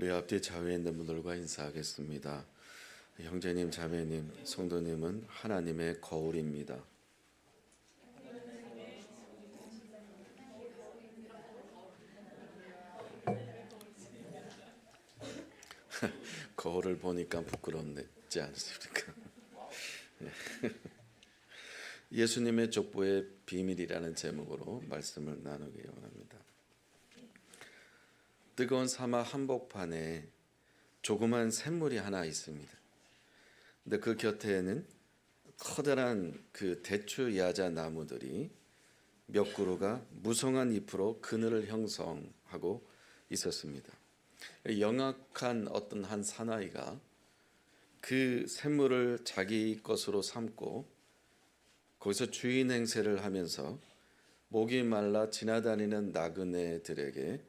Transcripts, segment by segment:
우리 앞뒤 좌우에 있는 분들과 인사하겠습니다. 형제님, 자매님, 성도님은 하나님의 거울입니다. 거울을 보니까 부끄럽지 않습니까? 예수님의 족보의 비밀이라는 제목으로 말씀을 나누기 원합니다. 뜨거운 사막 한복판에 조그만 샘물이 하나 있습니다. 근데 그 곁에는 커다란 그 대추 야자 나무들이 몇 그루가 무성한 잎으로 그늘을 형성하고 있었습니다. 영악한 어떤 한 사나이가 그 샘물을 자기 것으로 삼고 거기서 주인 행세를 하면서 목이 말라 지나다니는 나그네들에게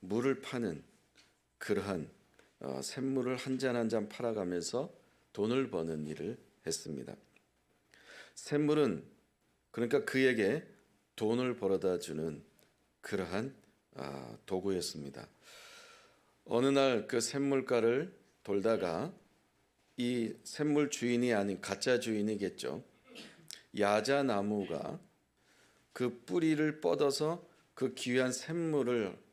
물을 파는 그러한 샘물을 한 잔 한 잔 팔아가면서 돈을 버는 일을 했습니다. 샘물은 그러니까 그에게 돈을 벌어다 주는 그러한 도구였습니다. 어느 날 그 샘물가를 돌다가 이 샘물 주인이 아닌 가짜 주인이겠죠. 야자나무가 그 뿌리를 뻗어서 그 귀한 샘물을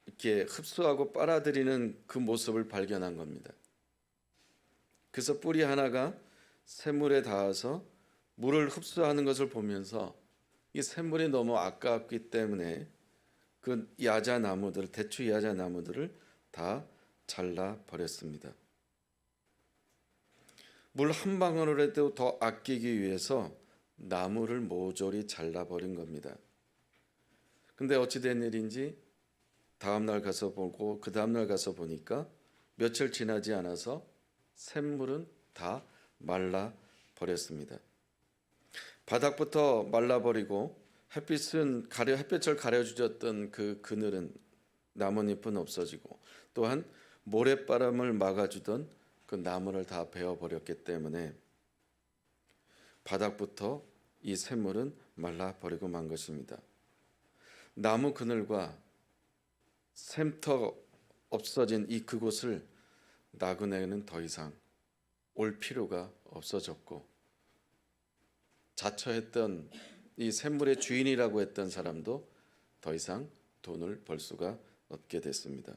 이렇게 흡수하고 빨아들이는 그 모습을 발견한 겁니다. 그래서 뿌리 하나가 샘물에 닿아서 물을 흡수하는 것을 보면서 이 샘물이 너무 아깝기 때문에 그 야자나무들, 대추 야자나무들을 다 잘라 버렸습니다. 물 한 방울이라도 더 아끼기 위해서 나무를 모조리 잘라버린 겁니다. 근데 어찌 된 일인지 다음날 가서 보고 그 다음날 가서 보니까 며칠 지나지 않아서 샘물은 다 말라버렸습니다. 바닥부터 말라버리고 햇볕을 가려주었던 그 그늘은 나뭇잎은 없어지고 또한 모래바람을 막아주던 그 나무를 다 베어버렸기 때문에 바닥부터 이 샘물은 말라버리고 만 것입니다. 나무 그늘과 샘터 없어진 이 그곳을 나그네는 더 이상 올 필요가 없어졌고 자처했던 이 샘물의 주인이라고 했던 사람도 더 이상 돈을 벌 수가 없게 됐습니다.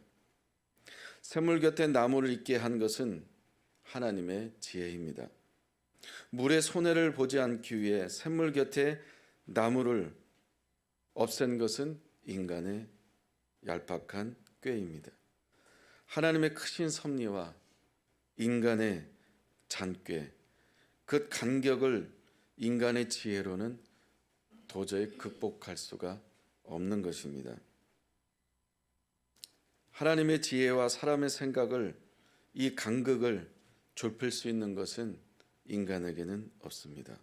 샘물 곁에 나무를 있게 한 것은 하나님의 지혜입니다. 물의 손해를 보지 않기 위해 샘물 곁에 나무를 없앤 것은 인간의 얄팍한 꾀입니다. 하나님의 크신 섭리와 인간의 잔꾀, 그 간격을 인간의 지혜로는 도저히 극복할 수가 없는 것입니다. 하나님의 지혜와 사람의 생각을 이 간극을 좁힐 수 있는 것은 인간에게는 없습니다.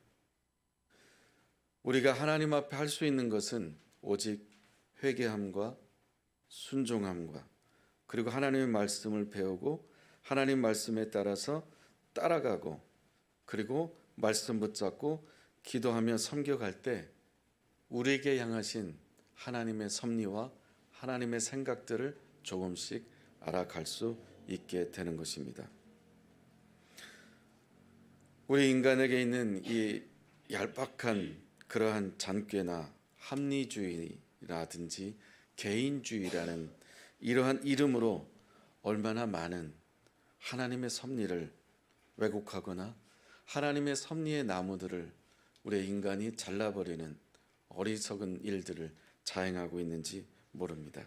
우리가 하나님 앞에 할 수 있는 것은 오직 회개함과 순종함과 그리고 하나님의 말씀을 배우고 하나님 말씀에 따라서 따라가고 그리고 말씀 붙잡고 기도하며 섬겨갈 때 우리에게 향하신 하나님의 섭리와 하나님의 생각들을 조금씩 알아갈 수 있게 되는 것입니다. 우리 인간에게 있는 이 얄팍한 그러한 잔꾀나 합리주의라든지 개인주의라는 이러한 이름으로 얼마나 많은 하나님의 섭리를 왜곡하거나 하나님의 섭리의 나무들을 우리 인간이 잘라버리는 어리석은 일들을 자행하고 있는지 모릅니다.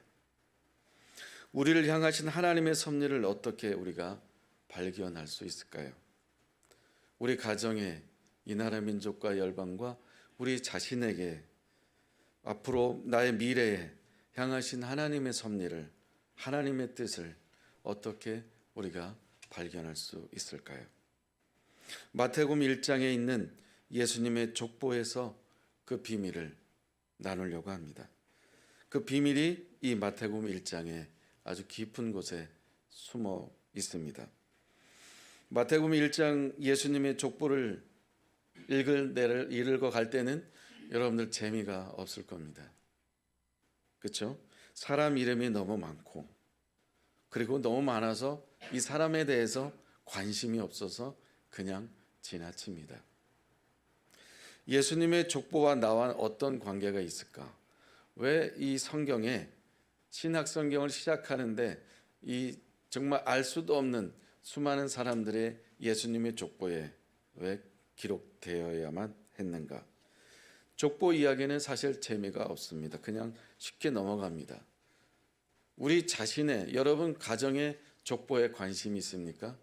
우리를 향하신 하나님의 섭리를 어떻게 우리가 발견할 수 있을까요? 우리 가정에 이 나라 민족과 열방과 우리 자신에게 앞으로 나의 미래에 향하신 하나님의 섭리를 하나님의 뜻을 어떻게 우리가 발견할 수 있을까요? 마태복음 1장에 있는 예수님의 족보에서 그 비밀을 나누려고 합니다. 그 비밀이 이 마태복음 1장에 아주 깊은 곳에 숨어 있습니다. 마태복음 1장 예수님의 족보를 읽고 갈 때는 여러분들 재미가 없을 겁니다. 그렇죠? 사람 이름이 너무 많고 그리고 너무 많아서 이 사람에 대해서 관심이 없어서 그냥 지나칩니다. 예수님의 족보와 나와 어떤 관계가 있을까? 왜 이 성경에 신약 성경을 시작하는데 이 정말 알 수도 없는 수많은 사람들의 예수님의 족보에 왜 기록되어야만 했는가? 족보 이야기는 사실 재미가 없습니다. 그냥 쉽게 넘어갑니다. 우리 자신의 여러분 가정의 족보에 관심이 있습니까?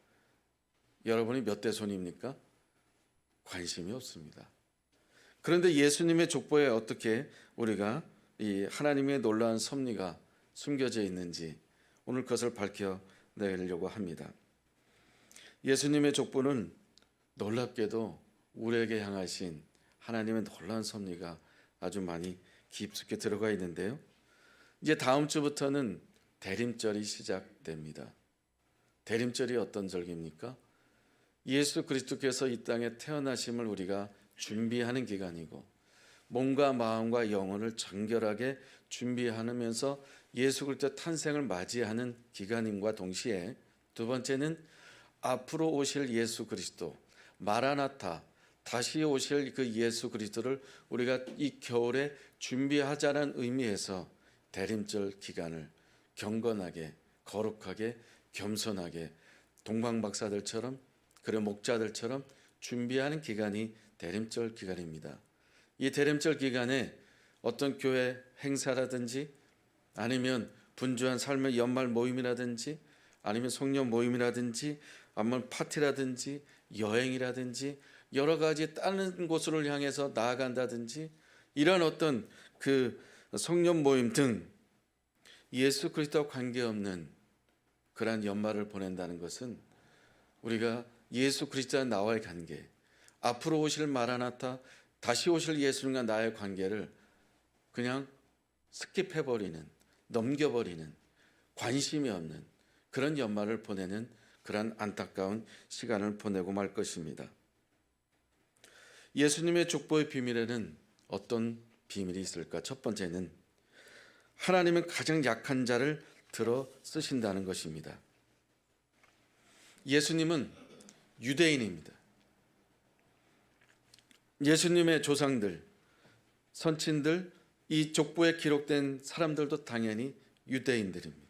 여러분이 몇 대 손입니까? 관심이 없습니다. 그런데 예수님의 족보에 어떻게 우리가 이 하나님의 놀라운 섭리가 숨겨져 있는지 오늘 그것을 밝혀내려고 합니다. 예수님의 족보는 놀랍게도 우리에게 향하신 하나님의 놀라운 섭리가 아주 많이 깊숙이 들어가 있는데요. 이제 다음 주부터는 대림절이 시작됩니다. 대림절이 어떤 절기입니까? 예수 그리스도께서 이 땅에 태어나심을 우리가 준비하는 기간이고 몸과 마음과 영혼을 정결하게 준비하면서 예수 그리스도 탄생을 맞이하는 기간임과 동시에 두 번째는 앞으로 오실 예수 그리스도 마라나타 다시 오실 그 예수 그리스도를 우리가 이 겨울에 준비하자는 의미에서 대림절 기간을 경건하게 거룩하게 겸손하게 동방박사들처럼 그리고 목자들처럼 준비하는 기간이 대림절 기간입니다. 이 대림절 기간에 어떤 교회 행사라든지 아니면 분주한 삶의 연말 모임이라든지 아니면 송년 모임이라든지 아니면 파티라든지 여행이라든지 여러 가지 다른 곳으로 향해서 나아간다든지 이런 어떤 그 송년 모임 등 예수 그리스도와 관계없는 그러한 연말을 보낸다는 것은 우리가 예수 그리스도와 나와의 관계, 앞으로 오실 마라나타, 다시 오실 예수님과 나의 관계를 그냥 스킵해버리는, 넘겨버리는, 관심이 없는 그런 연말을 보내는 그런 안타까운 시간을 보내고 말 것입니다. 예수님의 족보의 비밀에는 어떤 비밀이 있을까? 첫 번째는 하나님은 가장 약한 자를 들어 쓰신다는 것입니다. 예수님은 유대인입니다. 예수님의 조상들, 선친들, 이 족보에 기록된 사람들도 당연히 유대인들입니다.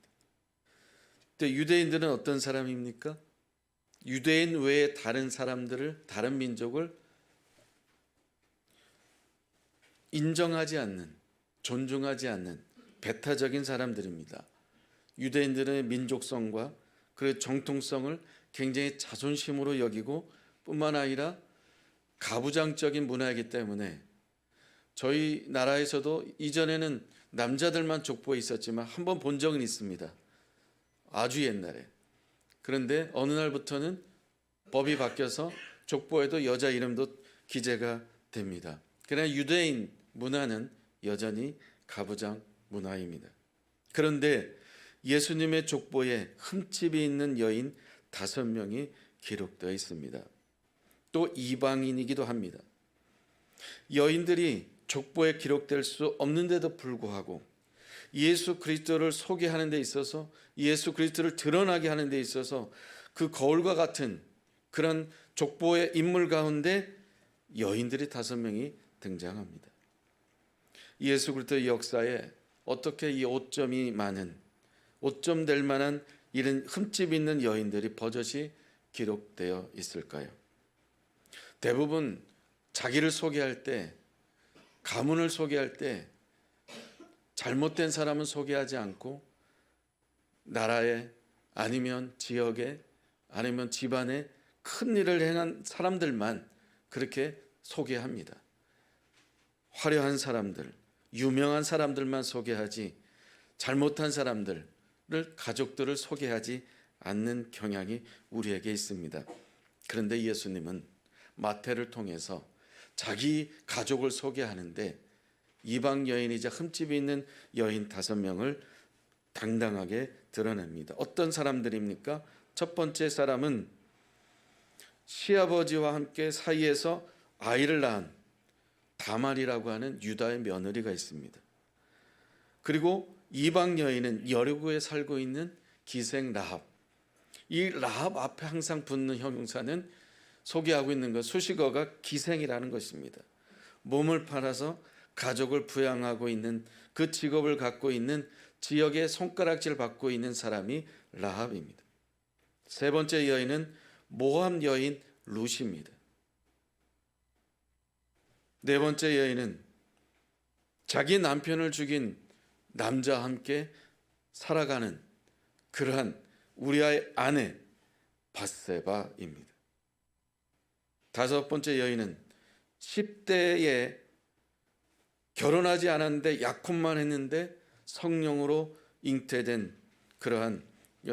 근데 유대인들은 어떤 사람입니까? 유대인 외에 다른 사람들을, 다른 민족을 인정하지 않는, 존중하지 않는 배타적인 사람들입니다. 유대인들의 민족성과 그 정통성을 굉장히 자존심으로 여기고 뿐만 아니라 가부장적인 문화이기 때문에 저희 나라에서도 이전에는 남자들만 족보에 있었지만 한번 본 적은 있습니다. 아주 옛날에. 그런데 어느 날부터는 법이 바뀌어서 족보에도 여자 이름도 기재가 됩니다. 그러나 유대인 문화는 여전히 가부장 문화입니다. 그런데 예수님의 족보에 흠집이 있는 여인 5명이 기록되어 있습니다. 또 이방인이기도 합니다. 여인들이 족보에 기록될 수 없는데도 불구하고 예수 그리스도를 소개하는 데 있어서 예수 그리스도를 드러나게 하는 데 있어서 그 거울과 같은 그런 족보의 인물 가운데 여인들이 5명이 등장합니다. 예수 그리스도의 역사에 어떻게 이 오점이 많은 오점 될 만한 이런 흠집 있는 여인들이 버젓이 기록되어 있을까요? 대부분 자기를 소개할 때 가문을 소개할 때 잘못된 사람은 소개하지 않고 나라에 아니면 지역에 아니면 집안에 큰 일을 행한 사람들만 그렇게 소개합니다. 화려한 사람들, 유명한 사람들만 소개하지 잘못한 사람들을 가족들을 소개하지 않는 경향이 우리에게 있습니다. 그런데 예수님은 마태를 통해서 자기 가족을 소개하는데 이방 여인이자 흠집이 있는 여인 5명을 당당하게 드러냅니다. 어떤 사람들입니까? 첫 번째 사람은 시아버지와 함께 사이에서 아이를 낳은 다말이라고 하는 유다의 며느리가 있습니다. 그리고 이방 여인은 여리고에 살고 있는 기생 라합. 이 라합 앞에 항상 붙는 형용사는 소개하고 있는 것, 수식어가 기생이라는 것입니다. 몸을 팔아서 가족을 부양하고 있는 그 직업을 갖고 있는 지역의 손가락질 받고 있는 사람이 라합입니다. 세 번째 여인은 모압 여인 룻입니다. 네 번째 여인은 자기 남편을 죽인 남자와 함께 살아가는 그러한 우리아의 아내 밧세바입니다. 다섯 번째 여인은 10대에 결혼하지 않았는데 약혼만 했는데 성령으로 잉태된 그러한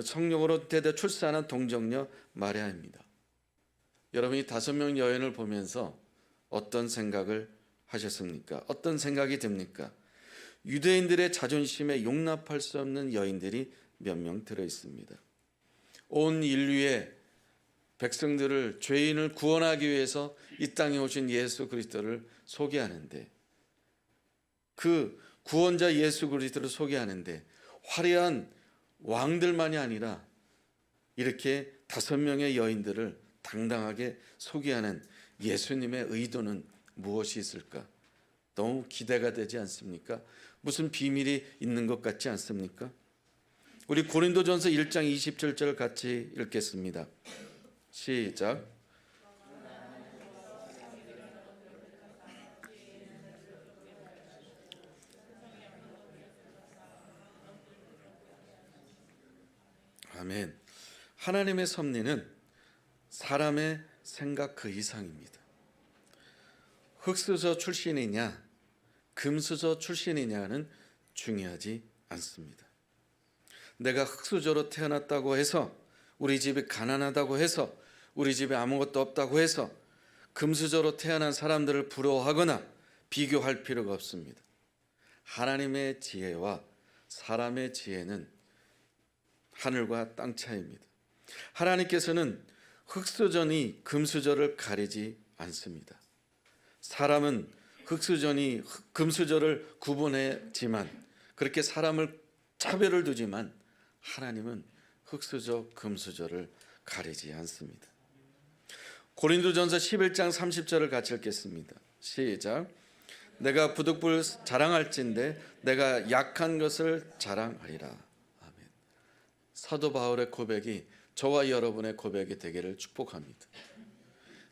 성령으로 출산한 동정녀 마리아입니다. 여러분이 5명 여인을 보면서 어떤 생각을 하셨습니까? 어떤 생각이 듭니까? 유대인들의 자존심에 용납할 수 없는 여인들이 몇 명 들어 있습니다. 온 인류의 백성들을 죄인을 구원하기 위해서 이 땅에 오신 예수 그리스도를 소개하는데 그 구원자 예수 그리스도를 소개하는데 화려한 왕들만이 아니라 이렇게 5명의 여인들을 당당하게 소개하는 예수님의 의도는 무엇이 있을까? 너무 기대가 되지 않습니까? 무슨 비밀이 있는 것 같지 않습니까? 우리 고린도전서 1장 27절 같이 읽겠습니다. 시작. 아멘. 하나님의 섭리는 사람의 생각 그 이상입니다. 흙수저 출신이냐 금수저 출신이냐는 중요하지 않습니다. 내가 흙수저로 태어났다고 해서 우리 집이 가난하다고 해서 우리 집에 아무것도 없다고 해서 금수저로 태어난 사람들을 부러워하거나 비교할 필요가 없습니다. 하나님의 지혜와 사람의 지혜는 하늘과 땅 차이입니다. 하나님께서는 흙수저니 금수저를 가리지 않습니다. 사람은 흙수저니 금수저를 구분했지만 그렇게 사람을 차별을 두지만 하나님은 흙수저 금수저를 가리지 않습니다. 고린도전서 11장 30절을 같이 읽겠습니다. 시작. 내가 부득불 자랑할진대 내가 약한 것을 자랑하리라. 아멘. 사도 바울의 고백이 저와 여러분의 고백이 되기를 축복합니다.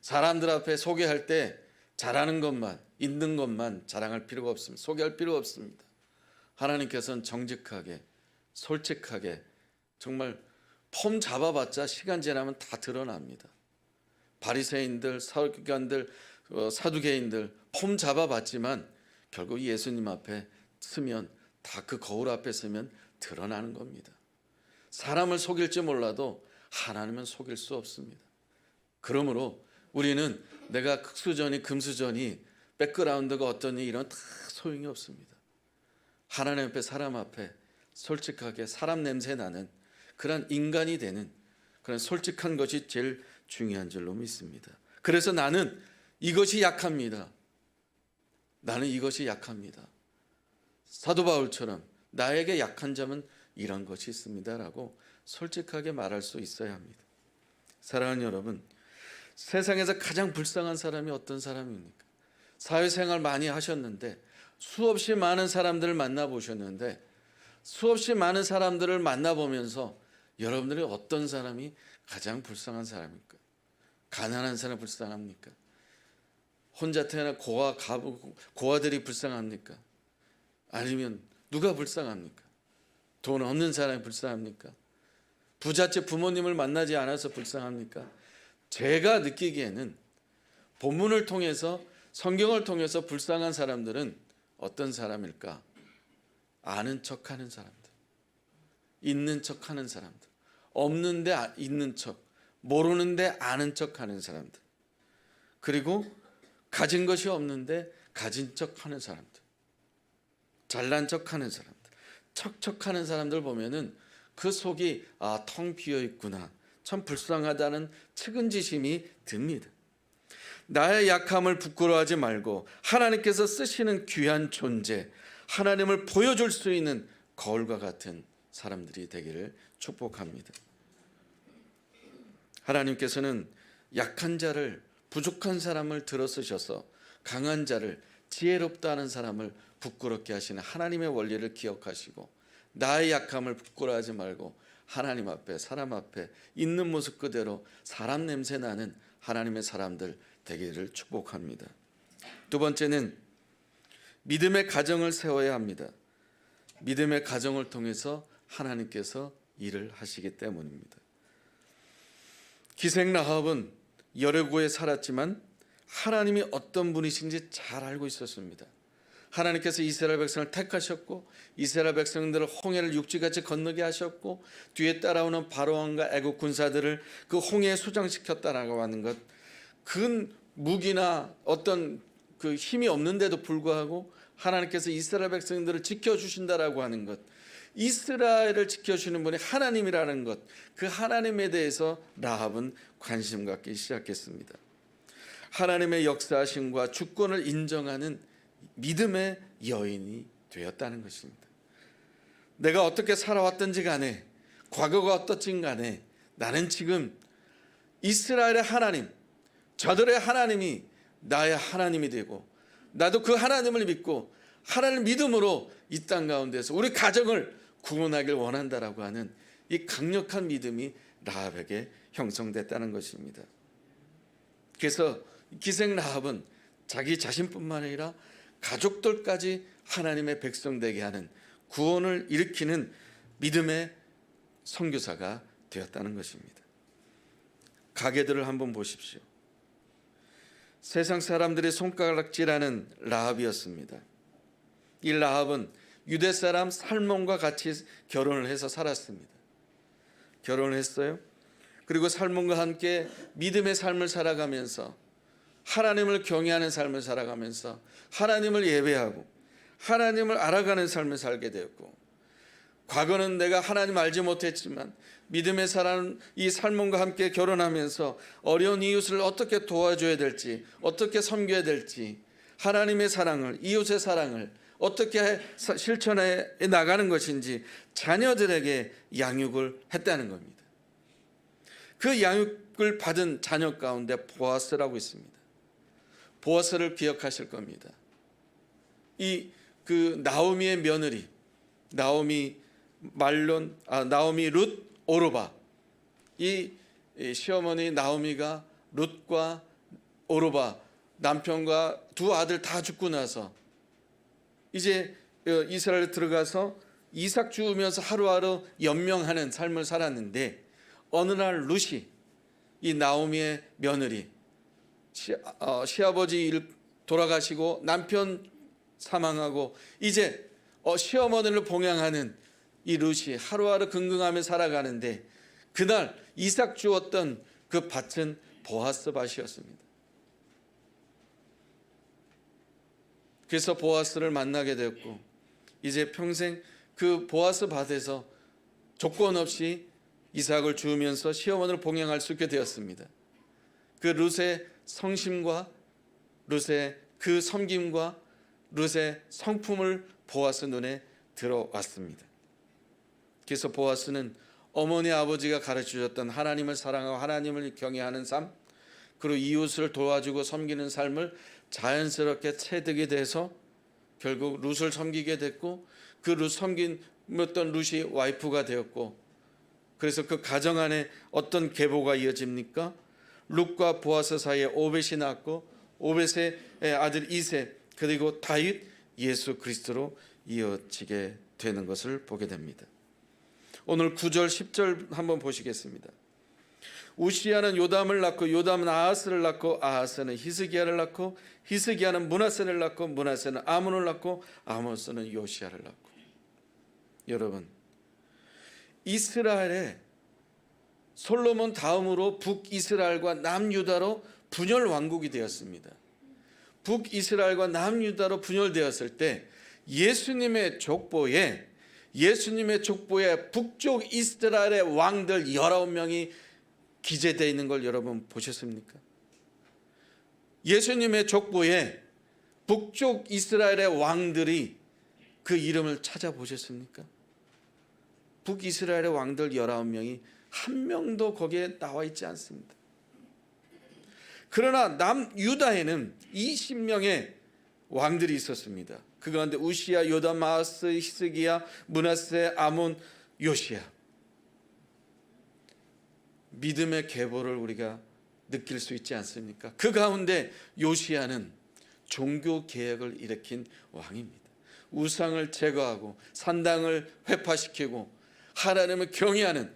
사람들 앞에 소개할 때 잘하는 것만 있는 것만 자랑할 필요가 없습니다. 소개할 필요가 없습니다. 하나님께서는 정직하게 솔직하게 정말 폼 잡아봤자 시간 지나면 다 드러납니다. 바리새인들, 서기관들, 사두개인들 폼 잡아봤지만 결국 예수님 앞에 서면 다 그 거울 앞에 서면 드러나는 겁니다. 사람을 속일지 몰라도 하나님은 속일 수 없습니다. 그러므로 우리는 내가 흙수저니 금수저니 백그라운드가 어떠니 이런 다 소용이 없습니다. 하나님 앞에 사람 앞에 솔직하게 사람 냄새 나는 그런 인간이 되는 그런 솔직한 것이 제일 중요한 줄로 믿습니다. 그래서 나는 이것이 약합니다. 나는 이것이 약합니다. 사도 바울처럼 나에게 약한 점은 이런 것이 있습니다라고 솔직하게 말할 수 있어야 합니다. 사랑하는 여러분, 세상에서 가장 불쌍한 사람이 어떤 사람입니까? 사회생활 많이 하셨는데 수없이 많은 사람들을 만나보셨는데 수없이 많은 사람들을 만나보면서 여러분들이 어떤 사람이 가장 불쌍한 사람입니까? 가난한 사람 불쌍합니까? 혼자 태어난 고아들이 불쌍합니까? 아니면 누가 불쌍합니까? 돈 없는 사람이 불쌍합니까? 부잣집 부모님을 만나지 않아서 불쌍합니까? 제가 느끼기에는 본문을 통해서 성경을 통해서 불쌍한 사람들은 어떤 사람일까? 아는 척하는 사람들, 있는 척하는 사람들, 없는데 있는 척, 모르는데 아는 척하는 사람들, 그리고 가진 것이 없는데 가진 척하는 사람들, 잘난 척하는 사람들, 척척하는 사람들 보면은 그 속이 텅 비어 있구나, 참 불쌍하다는 측은지심이 듭니다. 나의 약함을 부끄러워하지 말고 하나님께서 쓰시는 귀한 존재, 하나님을 보여줄 수 있는 거울과 같은 사람들이 되기를 축복합니다. 하나님께서는 약한 자를, 부족한 사람을 들어쓰셔서 강한 자를, 지혜롭다 하는 사람을 부끄럽게 하시는 하나님의 원리를 기억하시고 나의 약함을 부끄러워하지 말고 하나님 앞에, 사람 앞에 있는 모습 그대로 사람 냄새 나는 하나님의 사람들 되기를 축복합니다. 두 번째는 믿음의 가정을 세워야 합니다. 믿음의 가정을 통해서 하나님께서 일을 하시기 때문입니다. 기생 라합은 여리고에 살았지만 하나님이 어떤 분이신지 잘 알고 있었습니다. 하나님께서 이스라엘 백성을 택하셨고 이스라엘 백성들을 홍해를 육지같이 건너게 하셨고 뒤에 따라오는 바로왕과 애국 군사들을 그 홍해에 소장시켰다라고 하는 것, 그 무기나 어떤 그 힘이 없는데도 불구하고 하나님께서 이스라엘 백성들을 지켜주신다라고 하는 것, 이스라엘을 지켜주시는 분이 하나님이라는 것, 그 하나님에 대해서 라합은 관심 갖기 시작했습니다. 하나님의 역사하심과 주권을 인정하는 믿음의 여인이 되었다는 것입니다. 내가 어떻게 살아왔든지 간에, 과거가 어떻든 간에 나는 지금 이스라엘의 하나님, 저들의 하나님이 나의 하나님이 되고 나도 그 하나님을 믿고 하나님을 믿음으로 이 땅 가운데서 우리 가정을 구원하길 원한다라고 하는 이 강력한 믿음이 라합에게 형성됐다는 것입니다. 그래서 기생 라합은 자기 자신뿐만 아니라 가족들까지 하나님의 백성 되게 하는, 구원을 일으키는 믿음의 선교사가 되었다는 것입니다. 가게들을 한번 보십시오. 세상 사람들의 손가락질하는 라합이었습니다. 이 라합은 유대 사람 살몬과 같이 결혼을 해서 살았습니다. 결혼을 했어요. 그리고 살몬과 함께 믿음의 삶을 살아가면서 하나님을 경외하는 삶을 살아가면서 하나님을 예배하고 하나님을 알아가는 삶을 살게 되었고, 과거는 내가 하나님 알지 못했지만 믿음의 사람 이 살몬과 함께 결혼하면서 어려운 이웃을 어떻게 도와줘야 될지, 어떻게 섬겨야 될지, 하나님의 사랑을, 이웃의 사랑을 어떻게 실천해 나가는 것인지 자녀들에게 양육을 했다는 겁니다. 그 양육을 받은 자녀 가운데 보아스라고 있습니다. 보아스를 기억하실 겁니다. 그 나오미의 며느리, 나오미 룻 오르바, 이 시어머니 나오미가 룻과 오르바 남편과 두 아들 다 죽고 나서 이제 이스라엘에 들어가서 이삭 주우면서 하루하루 연명하는 삶을 살았는데, 어느 날 룻이, 이 나오미의 며느리, 시아버지 돌아가시고 남편 사망하고 이제 시어머니를 봉양하는 이 룻이 하루하루 긍긍하며 살아가는데, 그날 이삭 주었던 그 밭은 보아스 밭이었습니다. 그래서 보아스를 만나게 되었고 이제 평생 그 보아스 밭에서 조건 없이 이삭을 주우면서 시어머니를 봉양할 수 있게 되었습니다. 그 룻의 성심과 룻의 그 섬김과 룻의 성품을 보아스 눈에 들어왔습니다. 그래서 보아스는 어머니 아버지가 가르쳐줬던 하나님을 사랑하고 하나님을 경외하는 삶, 그리고 이웃을 도와주고 섬기는 삶을 자연스럽게 체득이 돼서 결국 룻을 섬기게 됐고, 그 룻 섬김었던 룻이 와이프가 되었고, 그래서 그 가정 안에 어떤 계보가 이어집니까? 룻과 보아스 사이에 오벳이 낳고 오벳의 아들 이세, 그리고 다윗, 예수 그리스도로 이어지게 되는 것을 보게 됩니다. 오늘 9절 10절 한번 보시겠습니다. 우시야는 요담을 낳고 요담은 아하스를 낳고 아하스는 히스기야를 낳고 히스기야는 므낫세를 낳고 므낫세는 아몬을 낳고 아모스는 요시야를 낳고. 여러분, 이스라엘에 솔로몬 다음으로 북이스라엘과 남유다로 분열 왕국이 되었습니다. 북이스라엘과 남유다로 분열되었을 때 예수님의 족보에 북쪽 이스라엘의 왕들 19명이 기재되어 있는 걸 여러분 보셨습니까? 예수님의 족보에 북쪽 이스라엘의 왕들이 그 이름을 찾아보셨습니까? 북이스라엘의 왕들 19명이 한 명도 거기에 나와 있지 않습니다. 그러나 남유다에는 20명의 왕들이 있었습니다. 그 가운데 우시야, 요담, 아하스, 히스기야, 므낫세, 아몬, 요시야. 믿음의 계보를 우리가 느낄 수 있지 않습니까? 그 가운데 요시야는 종교 개혁을 일으킨 왕입니다. 우상을 제거하고 산당을 회파시키고 하나님을 경외하는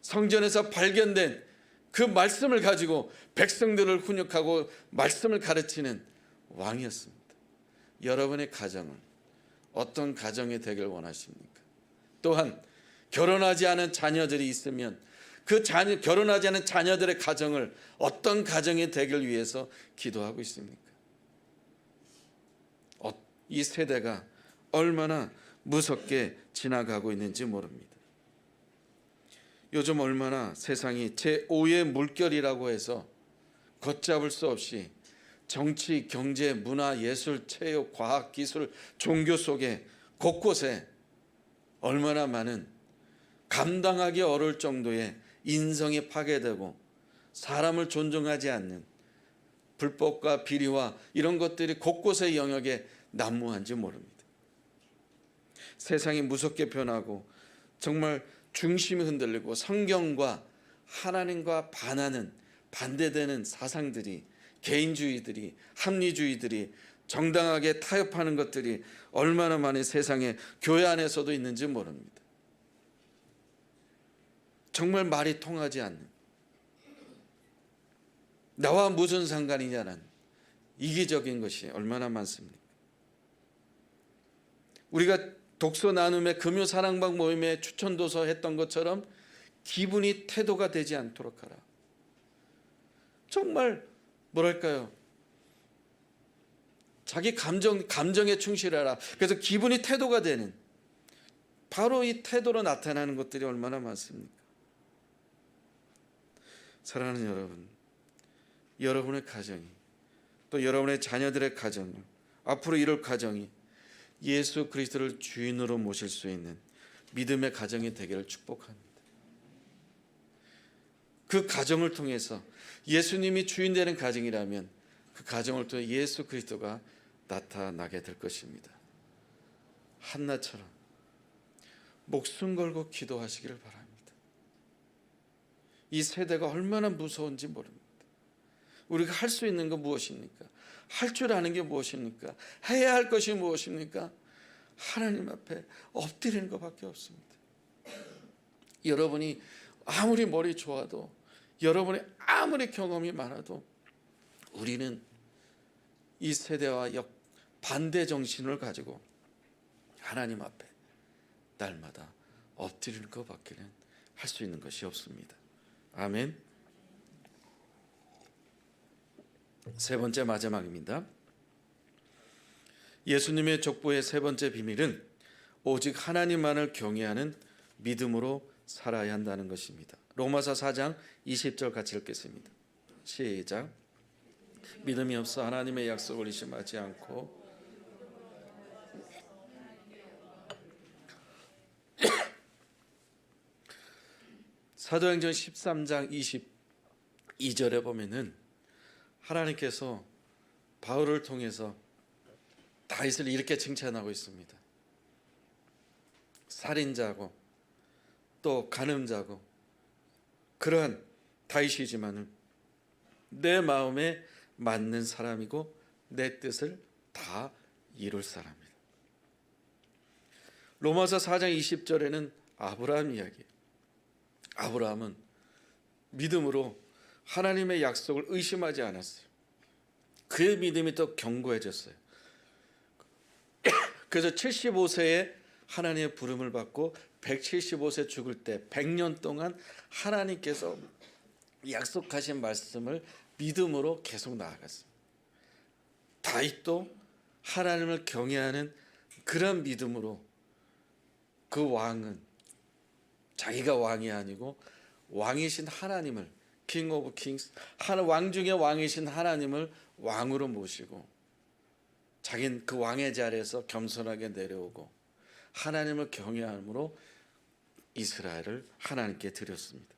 성전에서 발견된 그 말씀을 가지고 백성들을 훈육하고 말씀을 가르치는 왕이었습니다. 여러분의 가정은 어떤 가정이 되길 원하십니까? 또한 결혼하지 않은 자녀들이 있으면 그 결혼하지 않은 자녀들의 가정을 어떤 가정이 되길 위해서 기도하고 있습니까? 이 세대가 얼마나 무섭게 지나가고 있는지 모릅니다. 요즘 얼마나 세상이 제5의 물결이라고 해서 걷잡을 수 없이 정치, 경제, 문화, 예술, 체육, 과학, 기술, 종교 속에 곳곳에 얼마나 많은 감당하기 어려울 정도의 인성이 파괴되고 사람을 존중하지 않는 불법과 비리와 이런 것들이 곳곳의 영역에 난무한지 모릅니다. 세상이 무섭게 변하고 정말 중심이 흔들리고 성경과 하나님과 반대되는 사상들이, 개인주의들이, 합리주의들이 정당하게 타협하는 것들이 얼마나 많이 세상에 교회 안에서도 있는지 모릅니다. 정말 말이 통하지 않는, 나와 무슨 상관이냐는 이기적인 것이 얼마나 많습니까? 우리가 독서 나눔의 금요 사랑방 모임에 추천도서 했던 것처럼 기분이 태도가 되지 않도록 하라. 정말 뭐랄까요? 자기 감정에 충실하라. 그래서 기분이 태도가 되는, 바로 이 태도로 나타나는 것들이 얼마나 많습니까? 사랑하는 여러분, 여러분의 가정이, 또 여러분의 자녀들의 가정을, 앞으로 이룰 가정이 예수 그리스도를 주인으로 모실 수 있는 믿음의 가정이 되기를 축복합니다. 그 가정을 통해서 예수님이 주인 되는 가정이라면 그 가정을 통해 예수 그리스도가 나타나게 될 것입니다. 한나처럼 목숨 걸고 기도하시기를 바랍니다. 이 세대가 얼마나 무서운지 모릅니다. 우리가 할 수 있는 건 무엇입니까? 할 줄 아는 게 무엇입니까? 해야 할 것이 무엇입니까? 하나님 앞에 엎드리는 것밖에 없습니다. 여러분이 아무리 머리 좋아도, 여러분이 아무리 경험이 많아도 우리는 이 세대와 반대 정신을 가지고 하나님 앞에 날마다 엎드리는 것밖에는 할 수 있는 것이 없습니다. 아멘. 세 번째 마지막입니다. 예수님의 족보의 세 번째 비밀은 오직 하나님만을 경외하는 믿음으로 살아야 한다는 것입니다. 로마서 4장 20절 같이 읽겠습니다. 시작. 믿음이 없어 하나님의 약속을 의심하지 않고 사도행전 13장 22절에 보면은 하나님께서 바울을 통해서 다윗을 이렇게 칭찬하고 있습니다. 살인자고 또 간음자고 그러한 다윗이지만은 내 마음에 맞는 사람이고 내 뜻을 다 이룰 사람이다. 로마서 4장 20절에는 아브라함 이야기예요. 아브라함은 믿음으로 하나님의 약속을 의심하지 않았어요. 그의 믿음이 더 견고해졌어요. 그래서 75세에 하나님의 부름을 받고 175세 죽을 때 100년 동안 하나님께서 약속하신 말씀을 믿음으로 계속 나아갔습니다. 다윗도 하나님을 경외하는 그런 믿음으로 그 왕은 자기가 왕이 아니고 왕이신 하나님을, 킹 오브 킹스, 왕 중에 왕이신 하나님을 왕으로 모시고 자기는 그 왕의 자리에서 겸손하게 내려오고 하나님을 경외함으로 이스라엘을 하나님께 드렸습니다.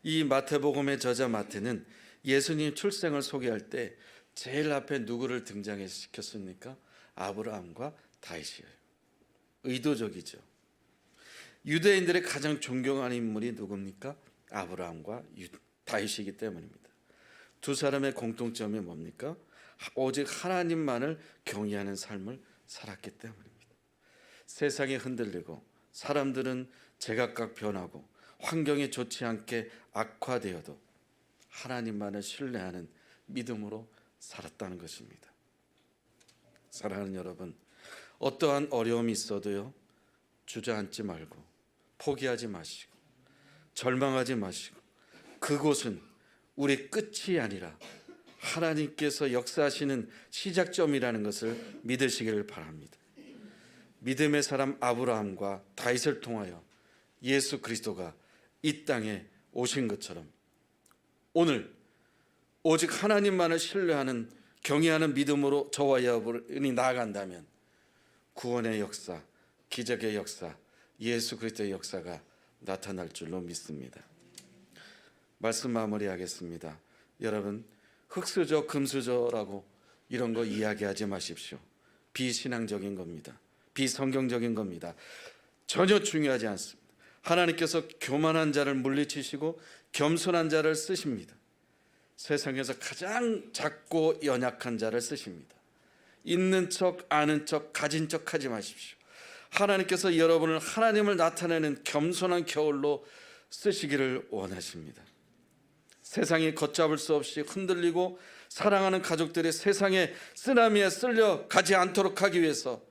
이 마태복음의 저자 마태는 예수님 출생을 소개할 때 제일 앞에 누구를 등장시켰습니까? 아브라함과 다윗이에요. 의도적이죠. 유대인들의 가장 존경하는 인물이 누굽니까? 아브라함과 다윗이기 때문입니다. 두 사람의 공통점이 뭡니까? 오직 하나님만을 경외하는 삶을 살았기 때문입니다. 세상이 흔들리고 사람들은 제각각 변하고 환경이 좋지 않게 악화되어도 하나님만을 신뢰하는 믿음으로 살았다는 것입니다. 사랑하는 여러분, 어떠한 어려움이 있어도요, 주저앉지 말고 포기하지 마시고 절망하지 마시고, 그곳은 우리 끝이 아니라 하나님께서 역사하시는 시작점이라는 것을 믿으시기를 바랍니다. 믿음의 사람 아브라함과 다윗을 통하여 예수 그리스도가 이 땅에 오신 것처럼 오늘 오직 하나님만을 신뢰하는 경외하는 믿음으로 저와 여러분이 나아간다면 구원의 역사, 기적의 역사, 예수 그리스도의 역사가 나타날 줄로 믿습니다. 말씀 마무리하겠습니다. 여러분, 흙수저, 금수저라고 이런 거 이야기하지 마십시오. 비신앙적인 겁니다. 비성경적인 겁니다. 전혀 중요하지 않습니다. 하나님께서 교만한 자를 물리치시고 겸손한 자를 쓰십니다. 세상에서 가장 작고 연약한 자를 쓰십니다. 있는 척, 아는 척, 가진 척 하지 마십시오. 하나님께서 여러분을 하나님을 나타내는 겸손한 겨울로 쓰시기를 원하십니다. 세상이 걷잡을 수 없이 흔들리고 사랑하는 가족들이 세상의 쓰나미에 쓸려 가지 않도록 하기 위해서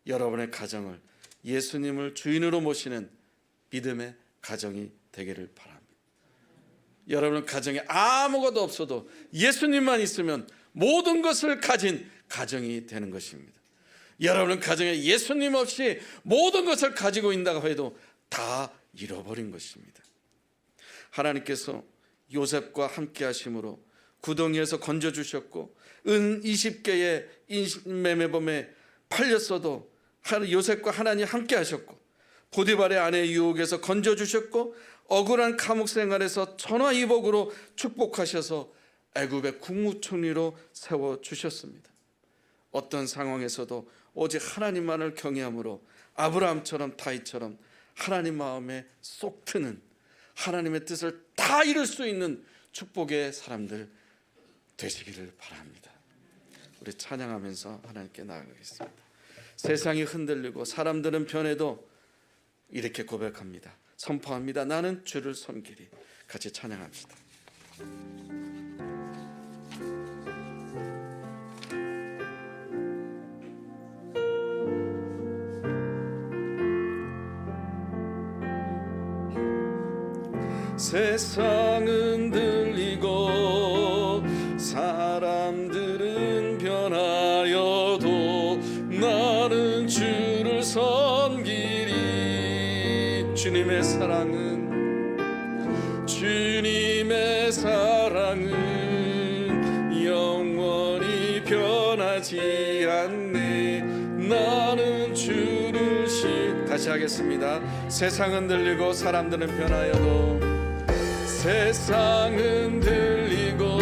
여러분의 가정을 예수님을 주인으로 모시는 믿음의 가정이 되기를 바랍니다. 여러분 가정에 아무것도 없어도 예수님만 있으면 모든 것을 가진 가정이 되는 것입니다. 여러분 가정에 예수님 없이 모든 것을 가지고 있다고 해도 다 잃어버린 것입니다. 하나님께서 요셉과 함께 하심으로 구덩이에서 건져주셨고 은 20개의 인신매매범에 팔렸어도 요셉과 하나님 함께 하셨고 보디발의 아내 유혹에서 건져주셨고 억울한 감옥 생활에서 천하이복으로 축복하셔서 애굽의 국무총리로 세워주셨습니다. 어떤 상황에서도 오직 하나님만을 경외함으로 아브라함처럼 다윗처럼 하나님 마음에 쏙 트는 하나님의 뜻을 다 이룰 수 있는 축복의 사람들 되시기를 바랍니다. 우리 찬양하면서 하나님께 나아가겠습니다. 세상이 흔들리고 사람들은 변해도 이렇게 고백합니다. 선포합니다. 나는 주를 섬기리. 같이 찬양합시다. 세상은 들리고 사람들은 변하여도 나는 주를 섬기리. 주님의 사랑은 영원히 변하지 않네. 나는 주를 다시 하겠습니다. 세상은 들리고 사람들은 변하여도 세상은 들리고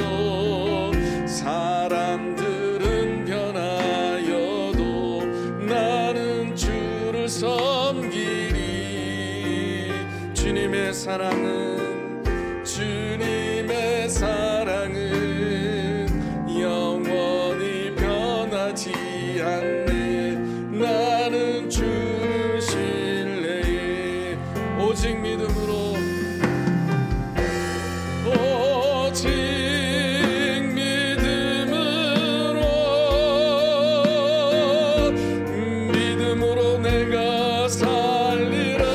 사람들은 변하여도 나는 주를 섬기리. 주님의 사랑은 영원히 변하지 않네. 나는 주를 신뢰해 오직 믿음으로 내가 살리라.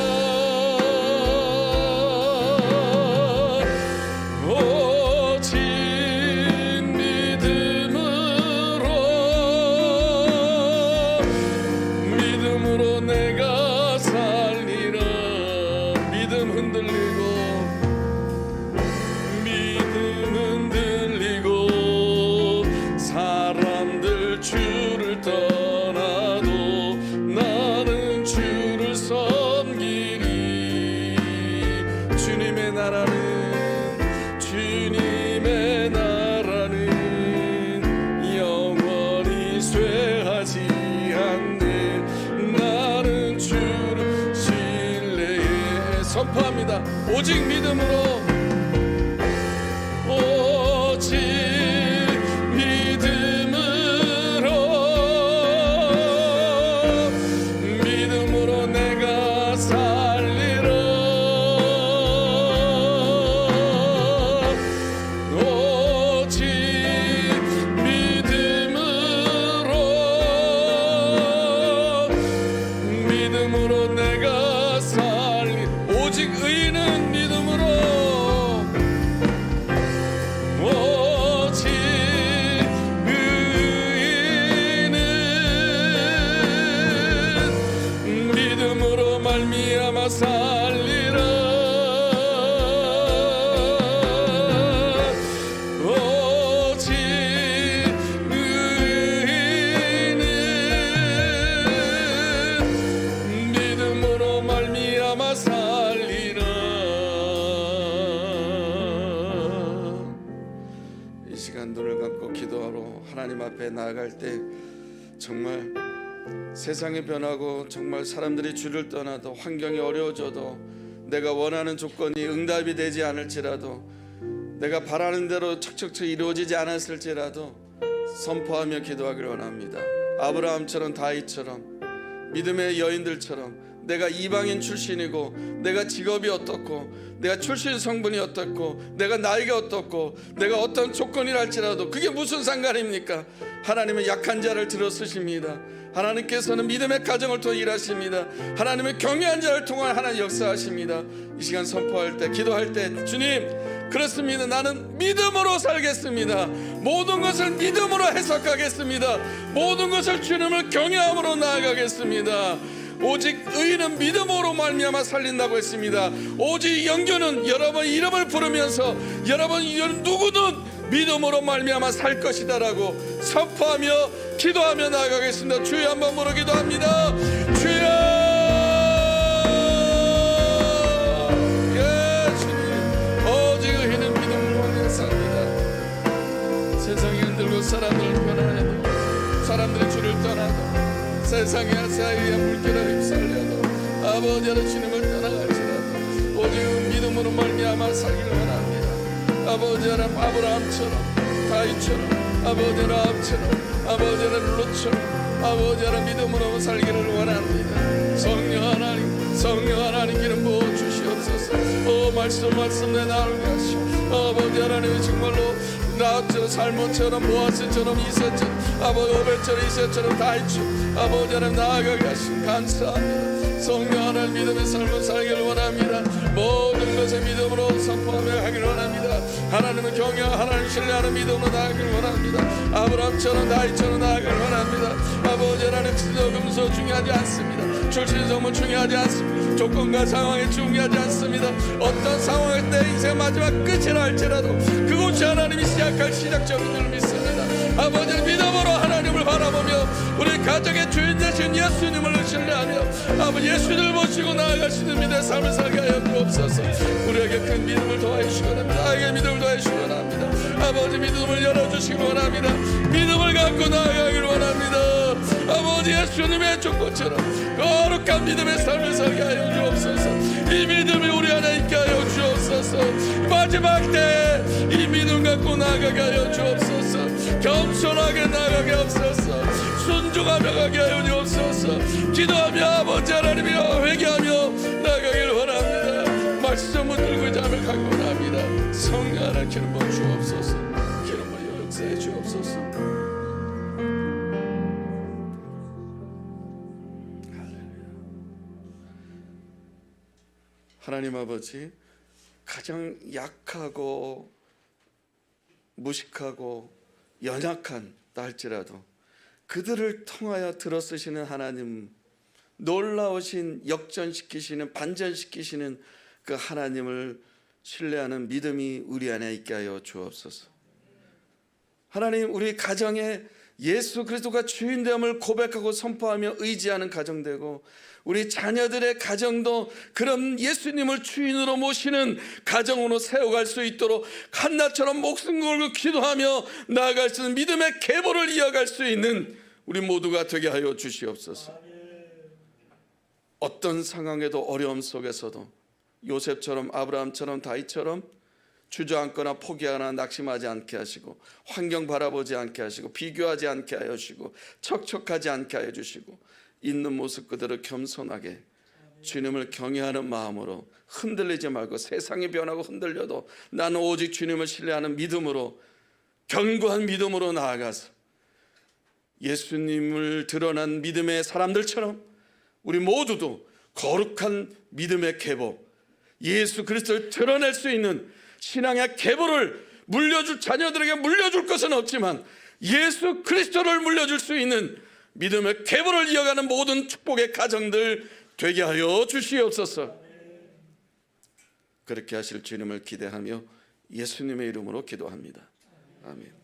주님의 나라는 주님의 나라는 영원히 쇠하지 않네. 나는 주를 신뢰해 선포합니다. 오직 믿음으로, 오직 믿음으로 내가 살리라. 오직 믿음으로 내가 살리. 오직 의인은 믿음으로, 오직 의인은 믿음으로 말미암아 살리라. 오직 의인은 믿음으로 말미암아 살리라. 이 시간 눈을 감고 기도하러 하나님 앞에 나아갈 때 정말 세상이 변하고 정말 사람들이 주를 떠나도 환경이 어려워져도 내가 원하는 조건이 응답이 되지 않을지라도 내가 바라는 대로 척척척 이루어지지 않았을지라도 선포하며 기도하기를 원합니다. 아브라함처럼 다윗처럼 믿음의 여인들처럼 내가 이방인 출신이고 내가 직업이 어떻고 내가 출신 성분이 어떻고 내가 나이가 어떻고 내가 어떤 조건이랄지라도 그게 무슨 상관입니까? 하나님은 약한 자를 들어 쓰십니다. 하나님께서는 믿음의 가정을 통해 일하십니다. 하나님은 경외한 자를 통해 하나님 역사하십니다. 이 시간 선포할 때 기도할 때 주님 그렇습니다. 나는 믿음으로 살겠습니다. 모든 것을 믿음으로 해석하겠습니다. 모든 것을 주님을 경외함으로 나아가겠습니다. 오직 의인은 믿음으로 말미암아 살린다고 했습니다. 오직 영교는 여러분 이름을 부르면서 여러분 누구든 믿음으로 말미암아 살 것이다라고 선포하며 기도하며 나아가겠습니다. 주여 한번 부르 기도합니다. 주여, 예 주님, 오직 의인은 믿음으로 말미암아 삽니다. 세상이 흔들고 사람들을 변화해도 사람들이 주를 떠나도 세상의 사이에 물결에 휩쓸려도 아버지는 주님을 떠나갈지라도 오직 믿음으로 말미암아 살기를 원합니다. 아버지 하나님 아브라함처럼 다윗처럼 아버지 라합처럼 아버지 하나님 롯처럼 아버지 하나님 믿음으로 살기를 원합니다. 성령 하나님 기름 부어 주시옵소서. 말씀 내 나를 하시오. 아버지 하나님 정말로 나처럼 살몬처럼 보아스처럼 이새처럼 아버지 오벳처럼 이새처럼 다윗처럼 아버지 하나님 나아가게 하시오. 감사합니다. 성령 하나님 믿음의 삶을 살기를 원합니다. 모든 것을 믿음으로 선포하며 하기를 원합니다. 하나님을 경외 하나님 신뢰하는 믿음으로 나아가기를 원합니다. 아브라함처럼 다윗처럼 나아가기를 원합니다. 아버지 하나님 지도 금소 중요하지 않습니다. 출신 성분 중요하지 않습니다. 조건과 상황이 중요하지 않습니다. 어떤 상황일 때 인생 마지막 끝이라 할지라도 그곳이 하나님이 시작할 시작점인 줄 믿습니다. 아버지 믿음으로 하나님을 바라보며 우리 가정의 주인 되신 예수님을 신뢰하며 아버지 예수님을 모시고 나아가시는 믿음의 삶을 살게 하여 주옵소서. 우리에게 큰 믿음을 더하여 주시기 원합니다. 나에게 믿음을 더하여 주시기 원합니다. 아버지 믿음을 열어주시기 원합니다. 믿음을 갖고 나아가기를 원합니다. 아버지 예수님의 조건처럼 거룩한 믿음의 삶을 살게 하여 주옵소서. 이 믿음이 우리 안에 있게 하여 주옵소서. 마지막 때 이 믿음 갖고 나아가게 하여 주옵소서. 겸손하게 나아가게 하옵소서. 순종하며 가게 하여 주옵소서. 기도하며 아버지 하나님이여 회개하며 나아가기를 원합니다. 말씀을 들고 자며 가기 원합니다. 성령 하나님 기름 부어 주옵소서. 기름 부어 역사해 주옵소서. 하나님 아버지, 가장 약하고 무식하고 연약한 할지라도 그들을 통하여 들어쓰시는 하나님, 놀라우신 역전시키시는 반전시키시는 그 하나님을 신뢰하는 믿음이 우리 안에 있게 하여 주옵소서. 하나님, 우리 가정에 예수 그리스도가 주인됨을 고백하고 선포하며 의지하는 가정 되고, 우리 자녀들의 가정도 그런 예수님을 주인으로 모시는 가정으로 세워갈 수 있도록 한나처럼 목숨 걸고 기도하며 나아갈 수 있는 믿음의 계보를 이어갈 수 있는 우리 모두가 되게 하여 주시옵소서. 어떤 상황에도 어려움 속에서도 요셉처럼, 아브라함처럼, 다윗처럼 주저앉거나 포기하거나 낙심하지 않게 하시고, 환경 바라보지 않게 하시고, 비교하지 않게 하여 주시고, 척척하지 않게 하여 주시고, 있는 모습 그대로 겸손하게 주님을 경외하는 마음으로 흔들리지 말고, 세상이 변하고 흔들려도 나는 오직 주님을 신뢰하는 믿음으로, 견고한 믿음으로 나아가서 예수님을 드러난 믿음의 사람들처럼 우리 모두도 거룩한 믿음의 계보, 예수 그리스도를 드러낼 수 있는 신앙의 계보를 물려줄, 자녀들에게 물려줄 것은 없지만 예수 그리스도를 물려줄 수 있는 믿음의 계보를 이어가는 모든 축복의 가정들 되게 하여 주시옵소서. 그렇게 하실 주님을 기대하며 예수님의 이름으로 기도합니다. 아멘.